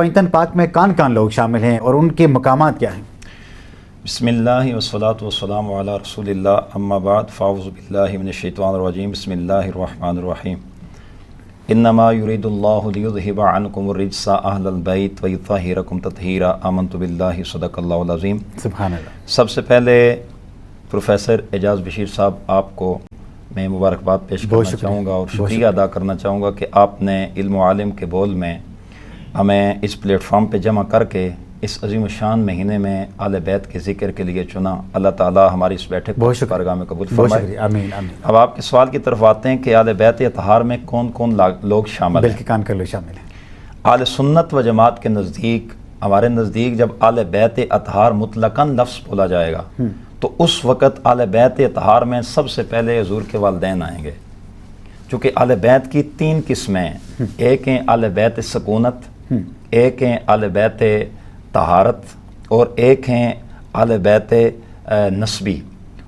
پنجتن پاک میں کون کون لوگ شامل ہیں اور ان کے مقامات کیا ہیں؟ بسم اللہ والصلاة والسلام علی رسول اللہ، اما بعد فاعوذ باللہ من الشیطان الرجیم، بسم اللہ الرحمن الرحیم۔ انما یرید اللہ لیذہب عنکم الرجس اہل البیت ویطہرکم تطہیرا، آمنت باللہ صدق اللہ العظیم۔ سبحان اللہ۔ سب سے پہلے پروفیسر اعجاز بشیر صاحب، آپ کو میں مبارکباد پیش کرنا چاہوں گا اور شکریہ ادا کرنا چاہوں گا کہ آپ نے علم و عالم کے بول میں ہمیں اس پلیٹ فارم پہ جمع کر کے اس عظیم الشان مہینے میں اہل بیت کے ذکر کے لیے چنا۔ اللہ تعالیٰ ہماری اس بیٹھک کو بارگاہ میں قبول فرمائے۔ آمین آمین۔ اب آپ کے سوال کی طرف آتے ہیں کہ اہل بیت اطہار میں کون کون لوگ شامل ہیں؟ بلکہ کون کون لوگ شامل ہیں؟ اہل سنت و جماعت کے نزدیک، ہمارے نزدیک جب اہل بیت اطہار مطلقاً لفظ بولا جائے گا تو اس وقت اہل بیت اطہار میں سب سے پہلے حضور کے والدین آئیں گے، چونکہ اہل بیت کی تین قسمیں ہیں۔ ایک ہیں اہل بیت سکونت، ایک ہیں اہل بیت طہارت، اور ایک ہیں اہل بیت نسبی۔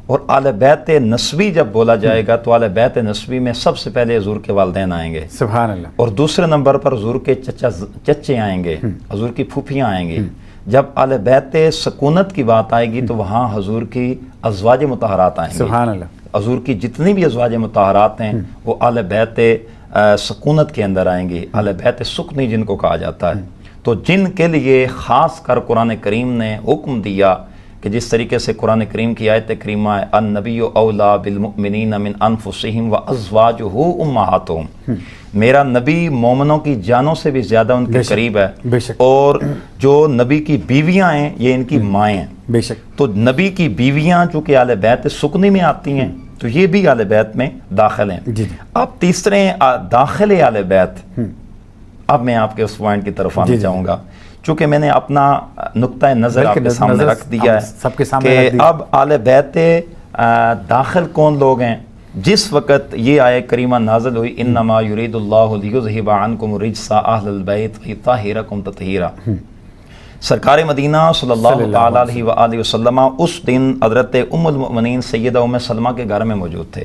اور اہل بیت نسبی جب بولا جائے گا تو اہل بیت نسبی میں سب سے پہلے حضور کے والدین آئیں گے، سبحان اللہ۔ اور دوسرے نمبر پر حضور کے چچے آئیں گے، حضور کی پھوپھیاں آئیں گی۔ جب اہل بیت سکونت کی بات آئے گی تو وہاں حضور کی ازواج مطہرات آئیں گی۔ سبحان اللہ۔ حضور کی جتنی بھی ازواج مطہرات ہیں وہ اہل بیت سکونت کے اندر آئیں گی، اہل بیت سکنی جن کو کہا جاتا ہے۔ تو جن کے لیے خاص کر قرآن کریم نے حکم دیا کہ جس طریقے سے قرآن کریم کی آیت کریمہ ہے النبی اولیٰ بالمؤمنین من انفسہم وازواجہ امہاتہم، میرا نبی مومنوں کی جانوں سے بھی زیادہ ان کے قریب ہے، بے شک، اور جو نبی کی بیویاں ہیں یہ ان کی مائیں ہیں۔ بے شک۔ تو نبی کی بیویاں چونکہ اہل بیت سکنی میں آتی ہیں تو یہ بھی اہل بیت میں داخل ہیں۔ جی۔ اب تیسرے داخل اہل بیت، اب میں آپ کے اس پوائنٹ کی طرف آنا چاہوں گا، چونکہ میں نے اپنا نقطہ نظر آپ کے سامنے رکھ دیا ہے کہ اب اہل بیت داخل کون لوگ ہیں۔ جس وقت یہ آیت کریمہ نازل ہوئی انما یرید اللہ لیذہب عنکم الرجس اہل البیت ویطہرکم تطہیرا، سرکار مدینہ صلی اللہ علیہ وآلہ وسلم اس دن حضرت ام المؤمنین سیدہ ام سلمہ کے گھر میں موجود تھے۔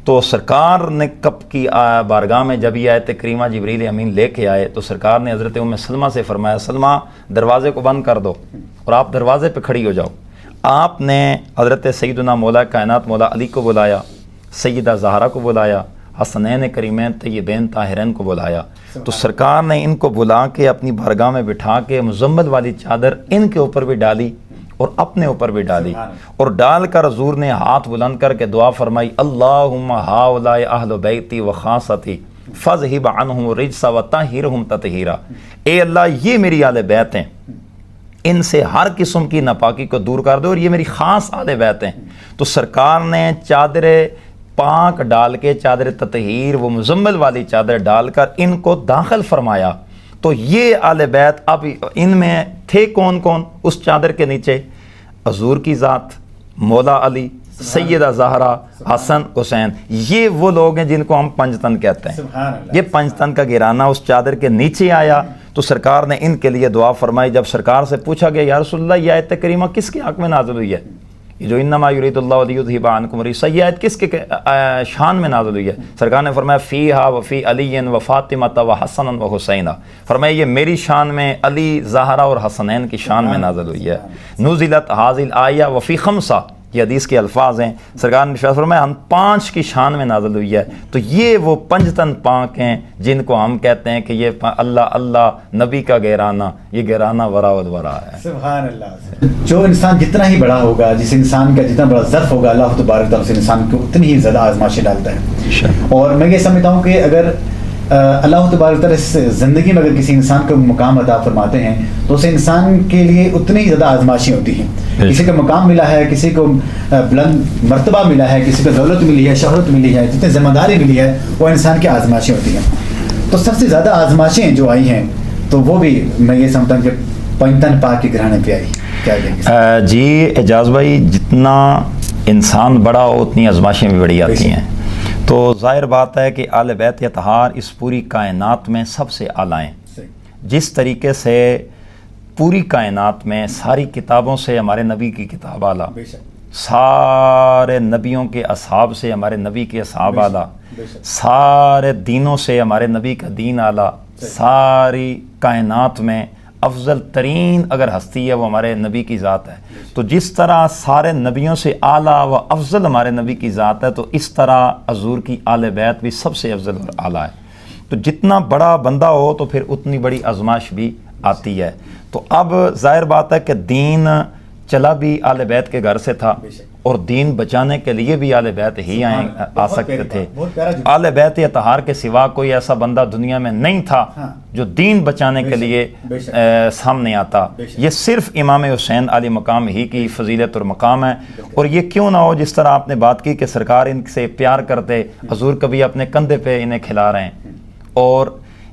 تو سرکار نے کب کی بارگاہ میں جب یہ آیت کریمہ جبریل امین لے کے آئے تو سرکار نے حضرت ام سلمہ سے فرمایا سلمہ دروازے کو بند کر دو اور آپ دروازے پہ کھڑی ہو جاؤ۔ آپ نے حضرت سیدنا مولا کائنات مولا علی کو بلایا، سیدہ زہرا کو بلایا، حسنین کریمین طیبین طاہرین کو بلایا۔ تو سرکار نے ان کو بلا کے اپنی بارگاہ میں بٹھا کے مزمل والی چادر ان کے اوپر بھی ڈالی اور اپنے اوپر بھی ڈالی، اور ڈال کر حضور نے ہاتھ بلند کر کے دعا فرمائی اللہم ہؤلاء اہل بیتی وخاصتی فاذہب عنہم الرجس وطہرہم تطہیرا، اے اللہ یہ میری اہل بیت ہیں، ان سے ہر قسم کی ناپاکی کو دور کر دو اور یہ میری خاص اہل بیت ہیں۔ تو سرکار نے چادر پاک ڈال کے، چادر تطہیر وہ مزمل والی چادر ڈال کر ان کو داخل فرمایا۔ تو یہ اہل بیت، اب ان میں تھے کون کون اس چادر کے نیچے؟ حضور کی ذات، مولا علی، سیدہ زہرا، حسن حسین، یہ وہ لوگ ہیں جن کو ہم پنجتن کہتے ہیں۔ یہ پنجتن کا گرانہ اس چادر کے نیچے آیا تو سرکار نے ان کے لیے دعا فرمائی۔ جب سرکار سے پوچھا گیا یا رسول اللہ یہ آیت کریمہ کس کے حق میں نازل ہوئی ہے؟ یہ جو انما یرید اللہ لیذہب عنکم الرجس، یہ آیت کس کے شان میں نازل ہوئی ہے؟ سرکار نے فرمایا فیہا وفی علی وفاطمہ وحسن وحسین، فرمایا یہ میری شان میں علی، زہرا اور حسنین کی شان میں نازل ہوئی ہے۔ نزلت ھذہ الآیہ وفی خمسہ، یہ حدیث کے الفاظ ہیں، سرکار نے ارشاد فرمایا ہم 5 کی شان میں نازل ہوئی ہے۔ تو یہ وہ پنجتن پاک ہیں جن کو ہم کہتے ہیں کہ یہ اللہ اللہ نبی کا گہرانہ، یہ گہرانہ ورا الورا ہے۔ سبحان اللہ۔ جو انسان جتنا ہی بڑا ہوگا، جس انسان کا جتنا بڑا ظرف ہوگا، اللہ تبارک تعالیٰ اس انسان کو اتنی ہی زیادہ آزمائشیں ڈالتا ہے۔ اور میں یہ سمجھتا ہوں کہ اگر اللہ تبارک تعالیٰ اس زندگی میں اگر کسی انسان کو مقام عطا فرماتے ہیں تو اس انسان کے لیے اتنی ہی زیادہ آزمائشیں ہوتی ہیں۔ کسی کو مقام ملا ہے، کسی کو بلند مرتبہ ملا ہے، کسی کو دولت ملی ہے، شہرت ملی ہے، جتنی ذمہ داری ملی ہے، وہ انسان کی آزمائشیں ہوتی ہیں۔ تو سب سے زیادہ آزمائشیں جو آئی ہیں تو وہ بھی میں یہ سمجھتا ہوں کہ پنجتن پاک کے گھرانے پہ آئی۔ کیا کہیں گے؟ جی اعجاز بھائی، جتنا انسان بڑا ہو اتنی آزمائشیں بھی بڑی آتی ہیں۔ تو ظاہر بات ہے کہ اہل بیت اطہار اس پوری کائنات میں سب سے اعلیٰ ہیں۔ جس طریقے سے پوری کائنات میں ساری کتابوں سے ہمارے نبی کی کتاب اعلیٰ، سارے نبیوں کے اصحاب سے ہمارے نبی کے اصحاب اعلیٰ، سارے دینوں سے ہمارے نبی کا دین اعلیٰ، ساری کائنات میں افضل ترین اگر ہستی ہے وہ ہمارے نبی کی ذات ہے. تو جس طرح سارے نبیوں سے اعلیٰ و افضل ہمارے نبی کی ذات ہے، تو اس طرح حضور کی آل بیت بھی سب سے افضل اور اعلیٰ ہے. تو جتنا بڑا بندہ ہو تو پھر اتنی بڑی آزمائش بھی آتی ہے. تو اب ظاہر بات ہے کہ دین چلا بھی آل بیت کے گھر سے تھا، اور دین بچانے کے لیے بھی آل بیت ہی آ سکتے تھے. آل بیت اطہار کے سوا کوئی ایسا بندہ دنیا میں نہیں تھا جو دین بچانے کے لیے سامنے آتا. یہ صرف امام حسین علی مقام ہی کی فضیلت اور مقام ہے. اور یہ کیوں نہ ہو جس طرح آپ نے بات کی کہ سرکار ان سے پیار کرتے، حضور کبھی اپنے کندھے پہ انہیں کھلا رہے ہیں. اور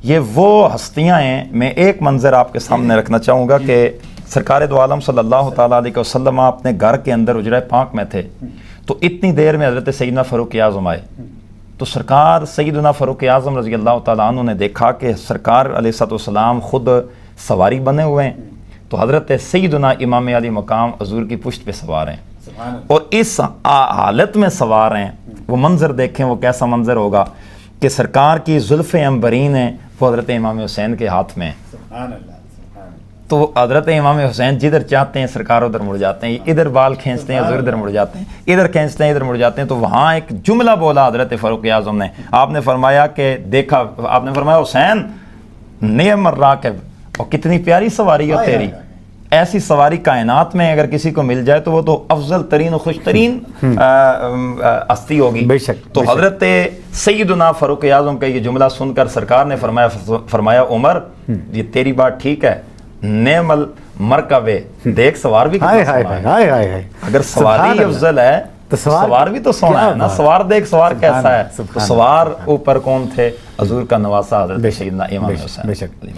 یہ وہ ہستیاں ہیں. میں ایک منظر آپ کے سامنے رکھنا چاہوں گا کہ سرکار دو عالم صلی اللہ تعالیٰ علیہ وسلم اپنے گھر کے اندر حجرہ پاک میں تھے، تو اتنی دیر میں حضرت سیدنا فاروق اعظم آئے. تو سرکار سیدنا فاروق اعظم رضی اللہ تعالیٰ عنہ نے دیکھا کہ سرکار علیہ السلام خود سواری بنے ہوئے ہیں، تو حضرت سیدنا امام علی مقام حضور کی پشت پہ سوار ہیں، اور اس حالت میں سوار ہیں. وہ منظر دیکھیں وہ کیسا منظر ہوگا کہ سرکار کی زلف عنبرین ہیں وہ حضرت امام حسین کے ہاتھ میں ہیں. تو حضرت امام حسین جدھر چاہتے ہیں سرکار ادھر مڑ جاتے ہیں، ادھر بال کھینچتے ہیں حضور ادھر مڑ جاتے ہیں، ادھر کھینچتے ہیں ادھر مڑ جاتے ہیں. تو وہاں ایک جملہ بولا حضرت فاروق اعظم نے. آپ نے فرمایا کہ دیکھا، آپ نے فرمایا حسین نعم الراکب، اور کتنی پیاری سواری ہے تیری. ایسی سواری کائنات میں اگر کسی کو مل جائے تو وہ تو افضل ترین و خوش ترین ہستی ہوگی. بے شک. تو حضرت سیدنا فاروق اعظم کا یہ جملہ سن کر سرکار نے فرمایا عمر یہ تیری بات ٹھیک ہے، نعم المرکب، دیکھ سوار بھی کتنا سونا ہے. اگر سواری افضل ہے تو سوار بھی تو سونا ہے نا. سوار دیکھ سوار کیسا ہے. تو سوار اوپر کون تھے؟ حضور کا نواسا حضرت سیدنا امام حسین.